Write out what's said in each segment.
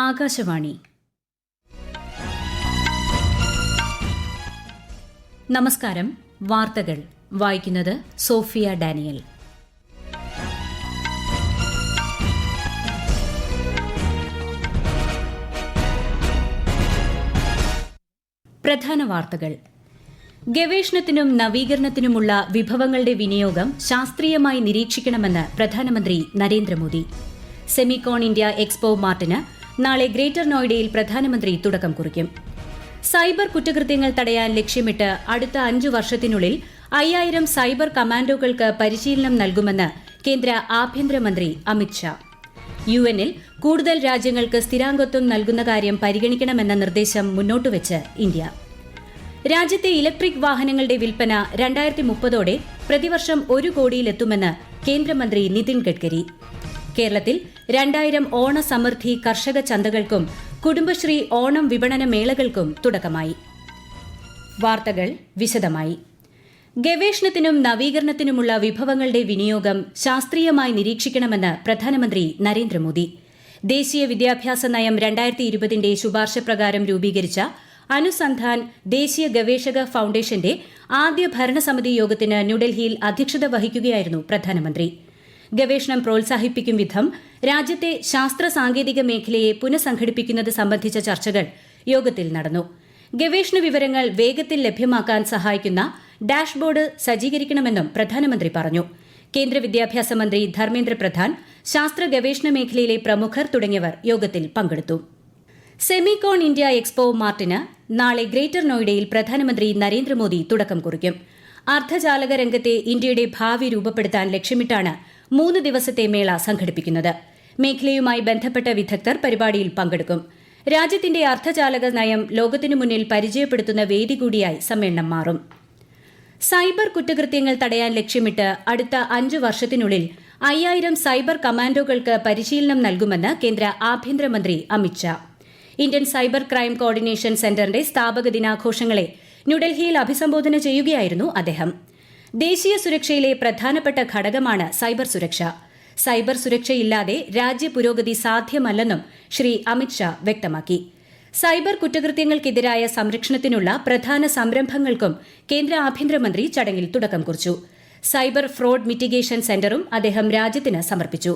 ആകാശവാണി. നമസ്കാരം. വാർത്തകൾ വായിക്കുന്നത് സോഫിയ ഡാനിയൽ. പ്രധാന വാർത്തകൾ. ഗവേഷണത്തിനും നവീകരണത്തിനുമുള്ള വിഭവങ്ങളുടെ വിനിയോഗം ശാസ്ത്രീയമായി നിരീക്ഷിക്കണമെന്ന് പ്രധാനമന്ത്രി നരേന്ദ്രമോദി. സെമികോൺ ഇന്ത്യ എക്സ്പോ മാർട്ടിന് നാളെ ഗ്രേറ്റർ നോയിഡയിൽ പ്രധാനമന്ത്രി തുടക്കം കുറിക്കും. സൈബർ കുറ്റകൃത്യങ്ങൾ തടയാൻ ലക്ഷ്യമിട്ട് അടുത്ത 5 വർഷത്തിനുള്ളിൽ 5000 സൈബർ കമാൻഡോകൾക്ക് പരിശീലനം നൽകുമെന്ന് കേന്ദ്ര ആഭ്യന്തരമന്ത്രി അമിത്ഷാ. യുഎന്നിൽ കൂടുതൽ രാജ്യങ്ങൾക്ക് സ്ഥിരാംഗത്വം നൽകുന്ന കാര്യം പരിഗണിക്കണമെന്ന നിർദ്ദേശം മുന്നോട്ടുവച്ച് ഇന്ത്യ. രാജ്യത്തെ ഇലക്ട്രിക് വാഹനങ്ങളുടെ വിൽപ്പന 2030ഓടെ പ്രതിവർഷം 1 കോടിയിലെത്തുമെന്ന് കേന്ദ്രമന്ത്രി നിതിൻ ഗഡ്കരി. കേരളത്തിൽ 2000 ഓണസമൃദ്ധി കർഷക ചന്തകൾക്കും കുടുംബശ്രീ ഓണം വിപണന മേളകൾക്കും തുടക്കമായി. വാർത്തകൾ വിശദമായി. ഗവേഷണത്തിനും നവീകരണത്തിനുമുള്ള വിഭവങ്ങളുടെ വിനിയോഗം ശാസ്ത്രീയമായി നിരീക്ഷിക്കണമെന്ന് പ്രധാനമന്ത്രി നരേന്ദ്രമോദി. ദേശീയ വിദ്യാഭ്യാസ നയം 2020ന്റെ ശുപാർശ പ്രകാരം രൂപീകരിച്ച അനുസന്ധാൻ ദേശീയ ഗവേഷക ഫൌണ്ടേഷന്റെ ആദ്യ ഭരണസമിതി യോഗത്തിന് ന്യൂഡൽഹിയിൽ അധ്യക്ഷത വഹിക്കുകയായിരുന്നു പ്രധാനമന്ത്രി. ഗവേഷണം പ്രോത്സാഹിപ്പിക്കും വിധം രാജ്യത്തെ ശാസ്ത്ര സാങ്കേതിക മേഖലയെ പുനഃസംഘടിപ്പിക്കുന്നത് സംബന്ധിച്ച ചർച്ചകൾ യോഗത്തിൽ നടന്നു. ഗവേഷണ വിവരങ്ങൾ വേഗത്തിൽ ലഭ്യമാക്കാൻ സഹായിക്കുന്ന ഡാഷ്ബോർഡ് സജ്ജീകരിക്കണമെന്നും പ്രധാനമന്ത്രി പറഞ്ഞു. കേന്ദ്ര വിദ്യാഭ്യാസ മന്ത്രി ധർമ്മേന്ദ്ര പ്രധാൻ, ശാസ്ത്ര ഗവേഷണ മേഖലയിലെ പ്രമുഖർ തുടങ്ങിയവർ യോഗത്തിൽ പങ്കെടുത്തു. സെമികോൺ ഇന്ത്യ എക്സ്പോ മാർട്ടിന് നാളെ ഗ്രേറ്റർ നോയിഡയിൽ പ്രധാനമന്ത്രി നരേന്ദ്രമോദി തുടക്കം കുറിക്കും. അർദ്ധചാലക രംഗത്തെ ഇന്ത്യയുടെ ഭാവി രൂപപ്പെടുത്താൻ ലക്ഷ്യമിട്ടാണ് 3 ദിവസത്തെ മേള സംഘടിപ്പിക്കുന്നത്. മേഖലയുമായി ബന്ധപ്പെട്ട വിദഗ്ധർ പരിപാടിയിൽ പങ്കെടുക്കും. രാജ്യത്തിന്റെ അർദ്ധചാലക നയം ലോകത്തിനു മുന്നിൽ പരിചയപ്പെടുത്തുന്ന വേദി കൂടിയായി സമ്മേളനം മാറും. സൈബർ കുറ്റകൃത്യങ്ങൾ തടയാൻ ലക്ഷ്യമിട്ട് അടുത്ത 5 വർഷത്തിനുള്ളിൽ 5000 സൈബർ കമാൻഡോകൾക്ക് പരിശീലനം നൽകുമെന്ന് കേന്ദ്ര ആഭ്യന്തരമന്ത്രി Amit Shah. Indian cyber crime coordination സെന്ററിന്റെ സ്ഥാപക ദിനാഘോഷങ്ങളെ ന്യൂഡൽഹിയിൽ അഭിസംബോധന ചെയ്യുകയായിരുന്നു അദ്ദേഹം. ദേശീയ സുരക്ഷയിലെ പ്രധാനപ്പെട്ട ഘടകമാണ് സൈബർ സുരക്ഷ. സൈബർ സുരക്ഷയില്ലാതെ രാജ്യപുരോഗതി സാധ്യമല്ലെന്നും ശ്രീ അമിത്ഷാ വ്യക്തമാക്കി. സൈബർ കുറ്റകൃത്യങ്ങൾക്കെതിരായ സംരക്ഷണത്തിനുള്ള പ്രധാന സംരംഭങ്ങൾക്കും കേന്ദ്ര ആഭ്യന്തരമന്ത്രി ചടങ്ങിൽ തുടക്കം കുറിച്ചു. സൈബർ ഫ്രോഡ് മിറ്റിഗേഷൻ സെന്ററും അദ്ദേഹം രാജ്യത്തിന് സമർപ്പിച്ചു.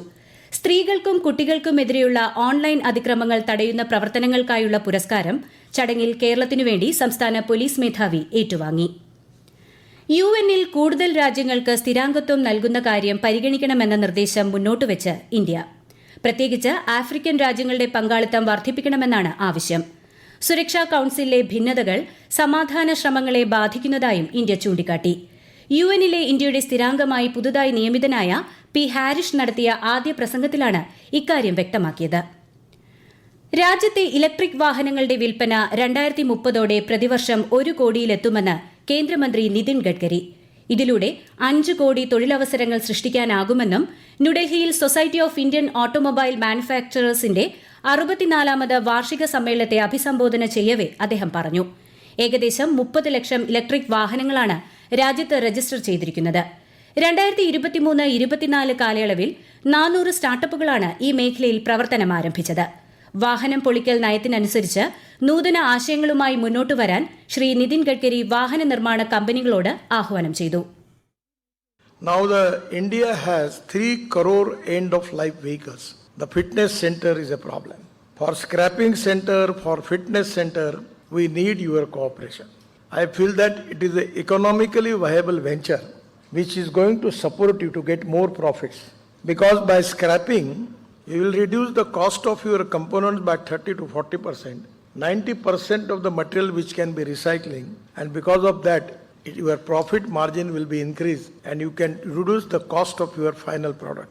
സ്ത്രീകൾക്കും കുട്ടികൾക്കുമെതിരെയുള്ള ഓൺലൈൻ അതിക്രമങ്ങൾ തടയുന്ന പ്രവർത്തനങ്ങൾക്കായുള്ള പുരസ്കാരം ചടങ്ങിൽ കേരളത്തിനുവേണ്ടി സംസ്ഥാന പോലീസ് മേധാവി ഏറ്റുവാങ്ങി. യുഎന്നിൽ കൂടുതൽ രാജ്യങ്ങൾക്ക് സ്ഥിരാംഗത്വം നൽകുന്ന കാര്യം പരിഗണിക്കണമെന്ന നിർദ്ദേശം മുന്നോട്ടുവച്ച് ഇന്ത്യ. പ്രത്യേകിച്ച് ആഫ്രിക്കൻ രാജ്യങ്ങളുടെ പങ്കാളിത്തം വർദ്ധിപ്പിക്കണമെന്നാണ് ആവശ്യം. സുരക്ഷാ കൌൺസിലിലെ ഭിന്നതകൾ സമാധാന ശ്രമങ്ങളെ ബാധിക്കുന്നതായും ഇന്ത്യ ചൂണ്ടിക്കാട്ടി. യുഎന്നിലെ ഇന്ത്യയുടെ സ്ഥിരാംഗമായി പുതുതായി നിയമിതനായ പി ഹാരിഷ് നടത്തിയ ആദ്യ പ്രസംഗത്തിലാണ് ഇക്കാര്യം വ്യക്തമാക്കിയത്. രാജ്യത്തെ ഇലക്ട്രിക് വാഹനങ്ങളുടെ വിൽപ്പന 2030ഓടെ പ്രതിവർഷം 1 കോടിയിലെത്തുമെന്ന് കേന്ദ്രമന്ത്രി നിതിൻ ഗഡ്കരി. ഇതിലൂടെ 5 കോടി തൊഴിലവസരങ്ങൾ സൃഷ്ടിക്കാനാകുമെന്നും ന്യൂഡൽഹിയിൽ സൊസൈറ്റി ഓഫ് ഇന്ത്യൻ ഓട്ടോമൊബൈൽ മാനുഫാക്ചറേഴ്സിന്റെ 64ാമത് വാർഷിക സമ്മേളനത്തെ അഭിസംബോധന ചെയ്യവെ അദ്ദേഹം പറഞ്ഞു. ഏകദേശം 30 ലക്ഷം ഇലക്ട്രിക് വാഹനങ്ങളാണ് രാജ്യത്ത് രജിസ്റ്റർ ചെയ്തിരിക്കുന്നത്. 2023-24 കാലയളവിൽ 400 സ്റ്റാർട്ടപ്പുകളാണ് ഈ മേഖലയിൽ പ്രവർത്തനം ആരംഭിച്ചത്. വാഹനം പൊളിക്കൽ നയത്തിനനുസരിച്ച് നൂതന ആശയങ്ങളുമായി മുന്നോട്ടു വരാൻ ശ്രീ നിതിൻ ഗഡ്കരി വാഹന നിർമ്മാണ കമ്പനികളോട് ആഹ്വാനം ചെയ്തു. Now India has 3 crore end-of-life vehicles. The fitness center is a problem. For scrapping center, for fitness center, we need your cooperation. I feel that it is an economically viable venture which is going to support you to get more profits. Because by scrapping, you will reduce the cost of your components by 30 to 40%. 90% of the material which can be recycling, and because of that, your profit margin will be increased and you can reduce the cost of your final product.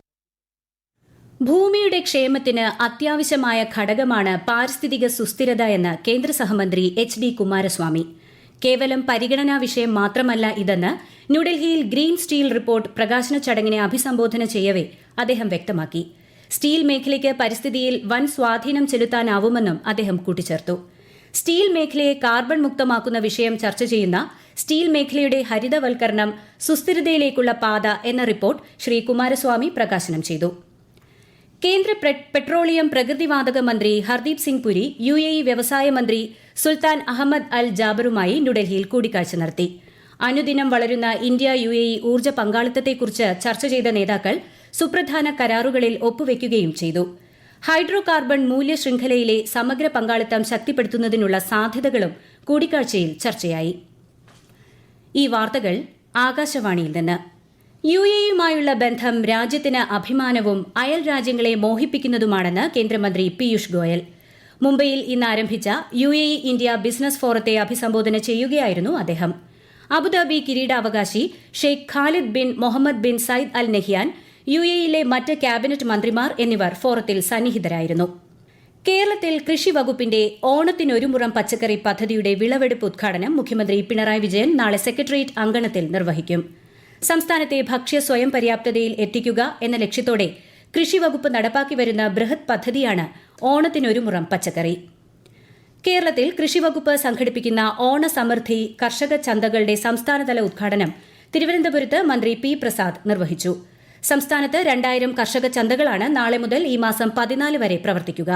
ഭൂമിയുടെ ക്ഷേമത്തിന് അത്യാവശ്യമായ ഘടകമാണ് പാരിസ്ഥിതിക സുസ്ഥിരത എന്ന് കേന്ദ്ര സഹമന്ത്രി HD. Kumaraswamy. കേവലം പരിഗണനാ വിഷയം മാത്രമല്ല ഇതെന്ന് ന്യൂഡൽഹിയിൽ ഗ്രീൻ സ്റ്റീൽ റിപ്പോർട്ട് പ്രകാശന ചടങ്ങിനെ അഭിസംബോധന ചെയ്യവെ അദ്ദേഹം വ്യക്തമാക്കി. സ്റ്റീൽ മേഖലയ്ക്ക് പരിസ്ഥിതിയിൽ വൻ സ്വാധീനം ചെലുത്താനാവുമെന്നും അദ്ദേഹം കൂട്ടിച്ചേർത്തു. സ്റ്റീൽ മേഖലയെ കാർബൺ മുക്തമാക്കുന്ന വിഷയം ചർച്ച ചെയ്യുന്ന സ്റ്റീൽ മേഖലയുടെ ഹരിതവൽക്കരണം സുസ്ഥിരതയിലേക്കുള്ള പാത എന്ന റിപ്പോർട്ട് ശ്രീ കുമാരസ്വാമി പ്രകാശനം ചെയ്തു. കേന്ദ്ര പെട്രോളിയം പ്രകൃതിവാതക മന്ത്രി ഹർദീപ് സിംഗ് പുരി UAE വ്യവസായ മന്ത്രി സുൽത്താൻ അഹമ്മദ് അൽ ജാബറുമായി ന്യൂഡൽഹിയിൽ കൂടിക്കാഴ്ച നടത്തി. അനുദിനം വളരുന്ന ഇന്ത്യ UAE ഊർജ്ജ പങ്കാളിത്തത്തെക്കുറിച്ച് ചർച്ച ചെയ്ത നേതാക്കൾ സുപ്രധാന കരാറുകളിൽ ഒപ്പുവെക്കുകയും ചെയ്തു. ഹൈഡ്രോ കാർബൺ മൂല്യ ശൃംഖലയിലെ സമഗ്ര പങ്കാളിത്തം ശക്തിപ്പെടുത്തുന്നതിനുള്ള സാധ്യതകളും കൂടിക്കാഴ്ചയിൽ ചർച്ചയായി. ഈ വാർത്തകൾ ആകാശവാണിയിൽ നിന്ന്. UAEയുമായുള്ള ബന്ധം രാജ്യത്തിന് അഭിമാനവും അയൽ രാജ്യങ്ങളെ മോഹിപ്പിക്കുന്നതുമാണെന്ന് കേന്ദ്രമന്ത്രി പീയൂഷ് ഗോയൽ. മുംബൈയിൽ ഇന്ന് ആരംഭിച്ച UAE ഇന്ത്യ ബിസിനസ് ഫോറത്തെ അഭിസംബോധന ചെയ്യുകയായിരുന്നു അദ്ദേഹം. അബുദാബി കിരീടാവകാശി Sheikh Khalid bin Mohammed bin Zayed Al Nahyan, UAEയിലെ മറ്റ് ക്യാബിനറ്റ് മന്ത്രിമാർ എന്നിവർ ഫോറത്തിൽ സന്നിഹിതരായിരുന്നു. കേരളത്തിൽ കൃഷി വകുപ്പിന്റെ ഓണത്തിനൊരു മുറം പച്ചക്കറി പദ്ധതിയുടെ വിളവെടുപ്പ് ഉദ്ഘാടനം മുഖ്യമന്ത്രി പിണറായി വിജയൻ നാളെ സെക്രട്ടേറിയറ്റ് അങ്കണത്തിൽ നിർവഹിക്കും. സംസ്ഥാനത്തെ ഭക്ഷ്യ സ്വയം പര്യാപ്തതയിൽ എത്തിക്കുക എന്ന ലക്ഷ്യത്തോടെ കൃഷി വകുപ്പ് നടപ്പാക്കി വരുന്ന ബൃഹത് പദ്ധതിയാണ് ഓണത്തിനൊരു മുറം പച്ചക്കറി. കേരളത്തിൽ കൃഷി വകുപ്പ് സംഘടിപ്പിക്കുന്ന ഓണസമൃദ്ധി കർഷക ചന്തകളുടെ സംസ്ഥാനതല ഉദ്ഘാടനം തിരുവനന്തപുരത്ത് മന്ത്രി P. പ്രസാദ് നിർവഹിച്ചു. സംസ്ഥാനത്ത് 2000 കർഷക ചന്തകളാണ് നാളെ മുതൽ ഈ മാസം 14 വരെ പ്രവർത്തിക്കുക.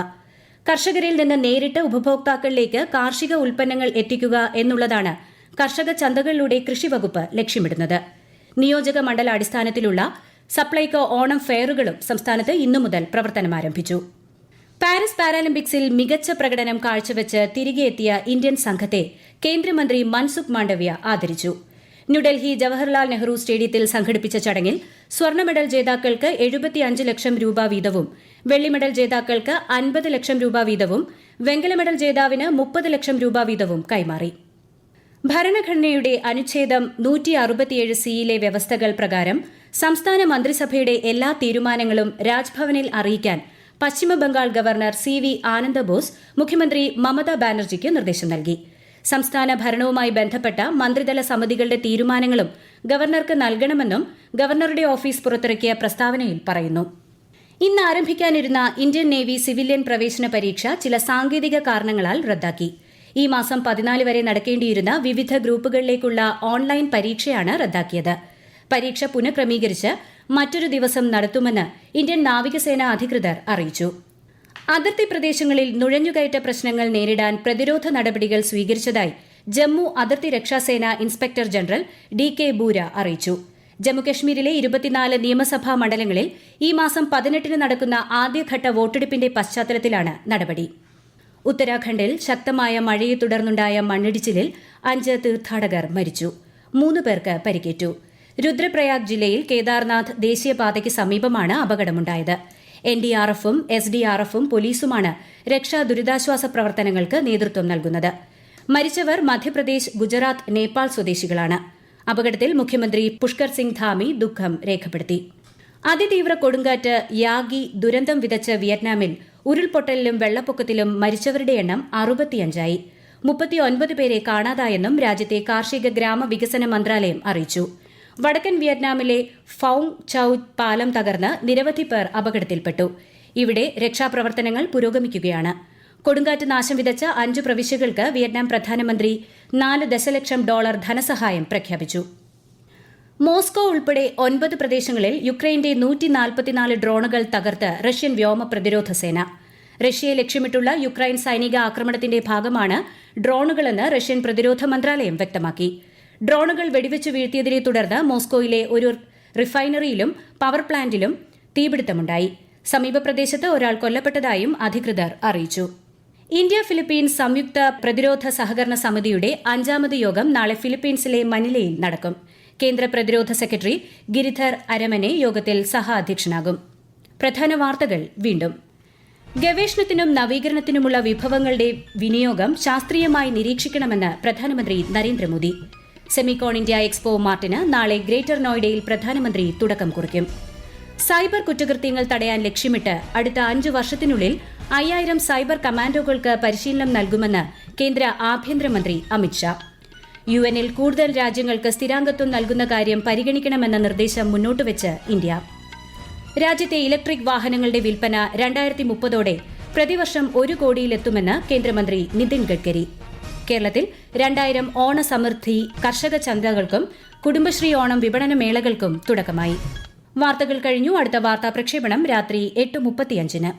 കർഷകരിൽ നിന്ന് നേരിട്ട് ഉപഭോക്താക്കളിലേക്ക് കാർഷിക ഉൽപ്പന്നങ്ങൾ എത്തിക്കുക എന്നുള്ളതാണ് കർഷക ചന്തകളിലൂടെ കൃഷിവകുപ്പ് ലക്ഷ്യമിടുന്നത്. നിയോജക മണ്ഡലാടിസ്ഥാനത്തിലുള്ള സപ്ലൈകോ ഓണം ഫെയറുകളും സംസ്ഥാനത്ത് ഇന്നു മുതൽ പ്രവർത്തനമാരംഭിച്ചു. പാരീസ് പാരാലിമ്പിക്സിൽ മികച്ച പ്രകടനം കാഴ്ചവെച്ച് തിരികെ എത്തിയ ഇന്ത്യൻ സംഘത്തെ കേന്ദ്രമന്ത്രി മൻസുഖ് മാണ്ഡവ്യ ആദരിച്ചു. ന്യൂഡൽഹി ജവഹർലാൽ നെഹ്റു സ്റ്റേഡിയത്തിൽ സംഘടിപ്പിച്ച ചടങ്ങിൽ സ്വർണ്ണ മെഡൽ ജേതാക്കൾക്ക് 75 ലക്ഷം രൂപ വീതവും വെള്ളി മെഡൽ ജേതാക്കൾക്ക് 50 ലക്ഷം രൂപ വീതവും വെങ്കല മെഡൽ ജേതാവിന് 30 ലക്ഷം രൂപ വീതവും കൈമാറി. ഭരണഘടനയുടെ അനുച്ഛേദം 167(c)യിലെ വ്യവസ്ഥകൾ പ്രകാരം സംസ്ഥാന മന്ത്രിസഭയുടെ എല്ലാ തീരുമാനങ്ങളും രാജ്ഭവനിൽ അറിയിക്കാൻ പശ്ചിമബംഗാൾ ഗവർണർ CV ആനന്ദബോസ് മുഖ്യമന്ത്രി മമതാ ബാനർജിക്ക് നിർദ്ദേശം നൽകി. സംസ്ഥാന ഭരണവുമായി ബന്ധപ്പെട്ട മന്ത്രിതല സമിതികളുടെ തീരുമാനങ്ങളും ഗവർണർക്ക് നൽകണമെന്നും ഗവർണറുടെ ഓഫീസ് പുറത്തിറക്കിയ പ്രസ്താവനയിൽ പറയുന്നു. ഇന്ന് ആരംഭിക്കാനിരുന്ന ഇന്ത്യൻ നേവി സിവിലിയൻ പ്രവേശന പരീക്ഷ ചില സാങ്കേതിക കാരണങ്ങളാൽ റദ്ദാക്കി. ഈ മാസം 14 വരെ നടക്കേണ്ടിയിരുന്ന വിവിധ ഗ്രൂപ്പുകളിലേക്കുള്ള ഓൺലൈൻ പരീക്ഷയാണ് റദ്ദാക്കിയത്. പരീക്ഷ പുനഃക്രമീകരിച്ച് മറ്റൊരു ദിവസം നടത്തുമെന്ന് ഇന്ത്യൻ നാവികസേന അധികൃതർ അറിയിച്ചു. അതിർത്തി പ്രദേശങ്ങളിൽ നുഴഞ്ഞുകയറ്റ പ്രശ്നങ്ങൾ നേരിടാൻ പ്രതിരോധ നടപടികൾ സ്വീകരിച്ചതായി ജമ്മു അതിർത്തി രക്ഷാസേന ഇൻസ്പെക്ടർ ജനറൽ DK ബൂര അറിയിച്ചു. ജമ്മുകശ്മീരിലെ 24 നിയമസഭാ മണ്ഡലങ്ങളിൽ ഈ മാസം 18 നടക്കുന്ന ആദ്യഘട്ട വോട്ടെടുപ്പിന്റെ പശ്ചാത്തലത്തിലാണ് നടപടി. ഉത്തരാഖണ്ഡിൽ ശക്തമായ മഴയെ തുടർന്നുണ്ടായ മണ്ണിടിച്ചിലിൽ 5 തീർത്ഥാടകർ മരിച്ചു. 3 പേർക്ക് പരിക്കേറ്റു. രുദ്രപ്രയാഗ് ജില്ലയിൽ കേദാർനാഥ് ദേശീയപാതയ്ക്ക് സമീപമാണ് അപകടമുണ്ടായത്. NDRFും SDRFും പോലീസുമാണ് രക്ഷാ ദുരിതാശ്വാസ പ്രവർത്തനങ്ങൾക്ക് നേതൃത്വം നൽകുന്നത്. മരിച്ചവർ മധ്യപ്രദേശ്, ഗുജറാത്ത്, നേപ്പാൾ സ്വദേശികളാണ്. അപകടത്തിൽ മുഖ്യമന്ത്രി പുഷ്കർ സിംഗ് ധാമി ദുഃഖം രേഖപ്പെടുത്തി. അതിതീവ്ര കൊടുങ്കാറ്റ് യാഗി ദുരന്തം വിതച്ച വിയറ്റ്നാമിൽ ഉരുൾപൊട്ടലിലും വെള്ളപ്പൊക്കത്തിലും മരിച്ചവരുടെ എണ്ണം 65ആയി. 39 പേരെ കാണാതായെന്നും രാജ്യത്തെ കാർഷിക ഗ്രാമവികസന മന്ത്രാലയം അറിയിച്ചു. വടക്കൻ വിയറ്റ്നാമിലെ ഫൌങ് ചൌ പാലം തകർന്ന് നിരവധി പേർ അപകടത്തിൽപ്പെട്ടു. ഇവിടെ രക്ഷാപ്രവർത്തനങ്ങൾ പുരോഗമിക്കുകയാണ്. കൊടുങ്കാറ്റ് നാശം വിതച്ച 5 പ്രവിശ്യകൾക്ക് വിയറ്റ്നാം പ്രധാനമന്ത്രി $4 ദശലക്ഷം ധനസഹായം പ്രഖ്യാപിച്ചു. മോസ്കോ ഉൾപ്പെടെ 9 പ്രദേശങ്ങളിൽ യുക്രൈന്റെ 144 ഡ്രോണുകൾ തകർത്ത് റഷ്യൻ വ്യോമ പ്രതിരോധ സേന. റഷ്യയെ ലക്ഷ്യമിട്ടുള്ള യുക്രൈൻ സൈനിക ആക്രമണത്തിന്റെ ഭാഗമാണ് ഡ്രോണുകളെന്ന് റഷ്യൻ പ്രതിരോധ മന്ത്രാലയം വ്യക്തമാക്കി. ഡ്രോണുകൾ വെടിവെച്ച് വീഴ്ത്തിയതിനെ തുടർന്ന് മോസ്കോയിലെ ഒരു റിഫൈനറിയിലും പവർ പ്ലാന്റിലും തീപിടുത്തമുണ്ടായി. സമീപ പ്രദേശത്ത് ഒരാൾ കൊല്ലപ്പെട്ടതായും അധികൃതർ അറിയിച്ചു. ഇന്ത്യ ഫിലിപ്പീൻസ് സംയുക്ത പ്രതിരോധ സഹകരണ സമിതിയുടെ 5ാമത് യോഗം നാളെ ഫിലിപ്പീൻസിലെ മനിലയിൽ നടക്കും. കേന്ദ്ര പ്രതിരോധ സെക്രട്ടറി ഗിരിധർ അരമനെ യോഗത്തിൽ സഹഅധ്യക്ഷനാകും. പ്രധാന വാർത്തകൾ വീണ്ടും. ഗവേഷണത്തിനും നവീകരണത്തിനുമുള്ള വിഭവങ്ങളുടെ വിനിയോഗം ശാസ്ത്രീയമായി നിരീക്ഷിക്കണമെന്ന് പ്രധാനമന്ത്രി നരേന്ദ്രമോദി. സെമികോൺ ഇന്ത്യ എക്സ്പോ മാർട്ടിന് നാളെ ഗ്രേറ്റർ നോയിഡയിൽ പ്രധാനമന്ത്രി തുടക്കം കുറിക്കും. സൈബർ കുറ്റകൃത്യങ്ങൾ തടയാൻ ലക്ഷ്യമിട്ട് അടുത്ത 5 വർഷത്തിനുള്ളിൽ 5000 സൈബർ കമാൻഡോകൾക്ക് പരിശീലനം നൽകുമെന്ന് കേന്ദ്ര ആഭ്യന്തരമന്ത്രി അമിത്ഷാ. UN-ൽ കൂടുതൽ രാജ്യങ്ങൾക്ക് സ്ഥിരാംഗത്വം നൽകുന്ന കാര്യം പരിഗണിക്കണമെന്ന നിർദ്ദേശം മുന്നോട്ടുവച്ച് ഇന്ത്യ. രാജ്യത്തെ ഇലക്ട്രിക് വാഹനങ്ങളുടെ വിൽപ്പന 2030ഓടെ പ്രതിവർഷം 1 കോടിയിലെത്തുമെന്ന് കേന്ദ്രമന്ത്രി നിതിൻ ഗഡ്കരി. കേരളത്തിൽ 2000 ഓണസമൃദ്ധി കർഷക ചന്തകൾക്കും കുടുംബശ്രീ ഓണം വിപണന മേളകൾക്കും തുടക്കമായി. വാർത്തകൾ കഴിഞ്ഞു. അടുത്ത വാർത്താ പ്രക്ഷേപണം രാത്രി 8:35.